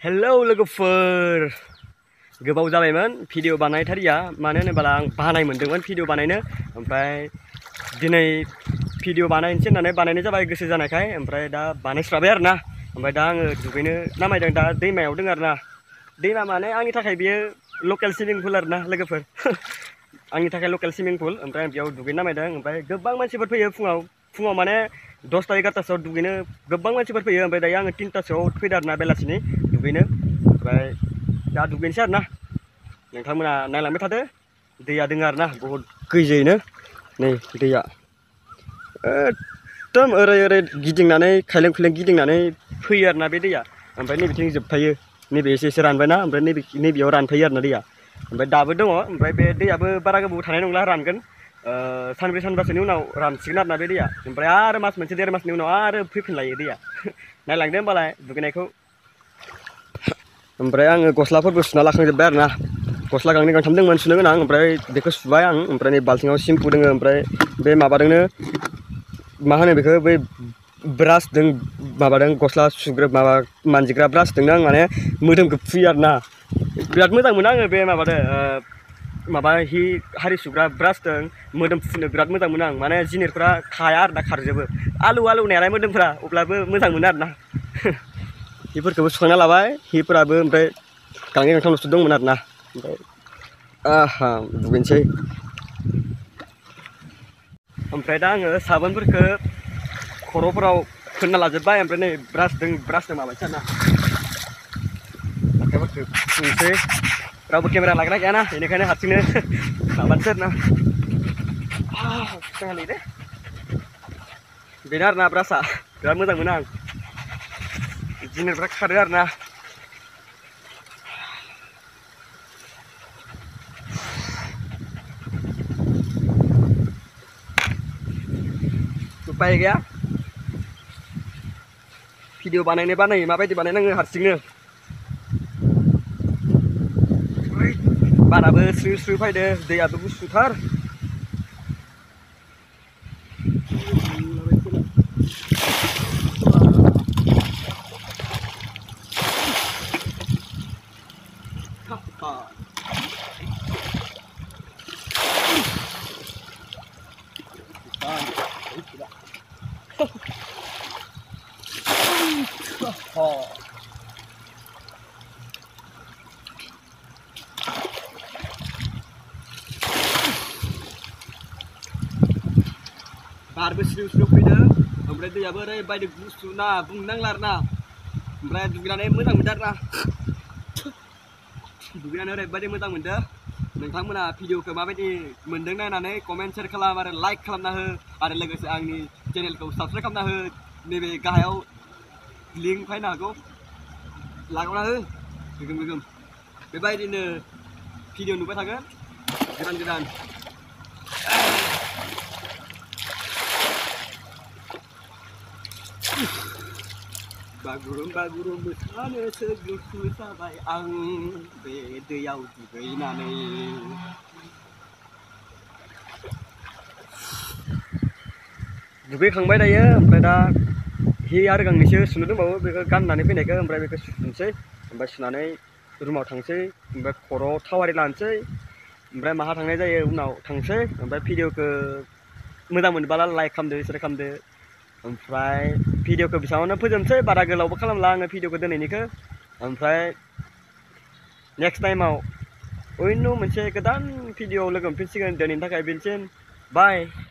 Hello लोगोफोर गोबाव जाबायमोन भिडिअ बानायथारिया मानो होनोब्ला आं बानाय मोनदोंमोन भिडिअ बानायनो ओमफ्राय दिनै भिडिअ बानायनोसै होननानै बानायनाय जाबाय गोसो जानायखाय ओमफ्राय दा बानायस्राबाय आरोना ओमफ्राय दा आङो दुगैनो नामायदों दा दैमायाव दं आरोना दैमा माने आंनि थाखाय बेयो लकेल सुइमिं पुल आरोना लोगोफोर आंनि थाखाय लकेल सुइमिं पुल ओमफ्राय आं बेयाव दुगैनो नामायदों ओमफ्राय गोबां मानसिफोर फैयो फुङाव माने 10टा 11टासोआव दुगैनो गोबां मानसिफोर फैयो ओमफ्राय दायो आङो 3टासोआव फैदों आरोना बेलासिनि दुगैनो ओमफ्राय दा दुगैनोसै आरोना नोंथांमोना नायलांबाय थादो दैया दङ आरोना बहुद गोजोयैनो नै दैया एकदम ओरै गिदिंनानै खायलें खुइलें गिदिंनानै फैयो आरोना बे दैया ओमफ्राय नैबेथिं जोबथायो नैबे एसे रानबायना ओमफ्राय नैबेयाव रानफैयो आरोना दैया ओमफ्राय दाबो दङ ओमफ्राय बे दैयाबो बारा गोबाव थानाय नंला रानगोन सानब्रै सानबासोनि उनाव रानसिगोन आरोना बे दैया ओमफ्राय आरो मास मोनसे 1.5 मासनि उनाव आरो फैफिनलायो दैया नायलांदो होमबालाय दुगैनायखौ ओमफ्राय आङो गस्लाफोरबो सुना लाखांजोब्बाय आरोना गस्ला गांनै गांथाम दंमोन सुनो गोनां ओमफ्राय बेखौ सुबाय आं ओमफ्राय नै बाल्थिङाव सेम्पु दङ ओमफ्राय बे माबादोंनो मा होनो बेखौ बै ब्रासजों माबादों गस्ला सुग्रा माबा मानजिग्रा ब्रासजोंनो आं माने मोदोमखौ फुयो आरोना बिराद मोजां मोनो आङो बे माबादों माबा हारि सुग्रा ब्रासजों मोदोम फुनो बिराद मोजां मोनो आं माने जिनिरफ्रा खाया आरोना खारजोबो आलौनायालाय मोदोमफ्रा अब्लाबो मोजां मोनो आरोना हिफोरखौबो सुखांना लाबाय हिफोराबो ओमफ्राय गांनै गांथामल'सो दंमोन आरोना ओमफ्राय आहा दुगैनोसै ओमफ्राय दा आङो साबोनफोरखौ खर'फोराव फोनना लाजोब्बाय ओमफ्राय नै ब्रासजों माबानोसै आरोना आखाइफोरखौ फुनोसै रावबो केमेरा लाग्रा गैयाना बेनिखायनो हारसिंनो माबानोसै आरोना जायालै दे बेनो आरोना ब्रासआ बिराद मोजां मोनो आं जिनिरफ्रा खारो आरोना उपाय गैया भिडिअ बानायनो बानायो माबायदि बानायनाङो हारसिंनो बाराबो स्रु स्रु फैदो दैयाबो गुसुथार बारबो स्रु स्रु फैदों ओमफ्राय दैयाबो ओरैबायदि गुसु ना बुंनो नांला आरोना ओमफ्राय दुगैनानै मोजां मोनदों आरोना दुगैनानै ओरैबायदि मोजां मोनदों नोंथांमोना भिडिअखौ माबायदि मोनदों नायनानै कमेन्ट शेयार खालाम आरो लाइक खालामना हो आरो लोगोसे आंनि चेनेलखौ साबस्क्राइब खालामना हो नैबे गाहायाव लिंक फैनो हागौ लागावना हो गोगोम बेबायदिनो भिडिअ नुबाय थागोन गोदान बागुरुम मोसानोसो गोसो जाबाय आं बे दैयाव दुगैनानै दुगैखांबाय दायो ओमफ्राय दा हि आरो गांनैसो सुनो दंबावो बेखौ गाननानै फैनायखौ ओमफ्राय बेखौ सुनोसै ओमफ्राय सुनानै रुमाव थांसै ओमफ्राय खर'आव थावारि लानोसै ओमफ्राय माहा थांनाय जायो उनाव थांसै ओमफ्राय भिडिअखौ मोजां मोनबाला लाइक खालामदो शेयार खालामदो ओमफ्राय भिडिअखौ बेसेबांनो फोजोबनोसै बारा गोलावबो खालामला आङो भिडिअखौ दिनैनिखौ ओमफ्राय नेक्स्ट टाइमाव उइनो मोनसे गोदान भिडिअ लोगो मोनफिनसिगोन दिनैनि थाखाय बेनोसै बाय।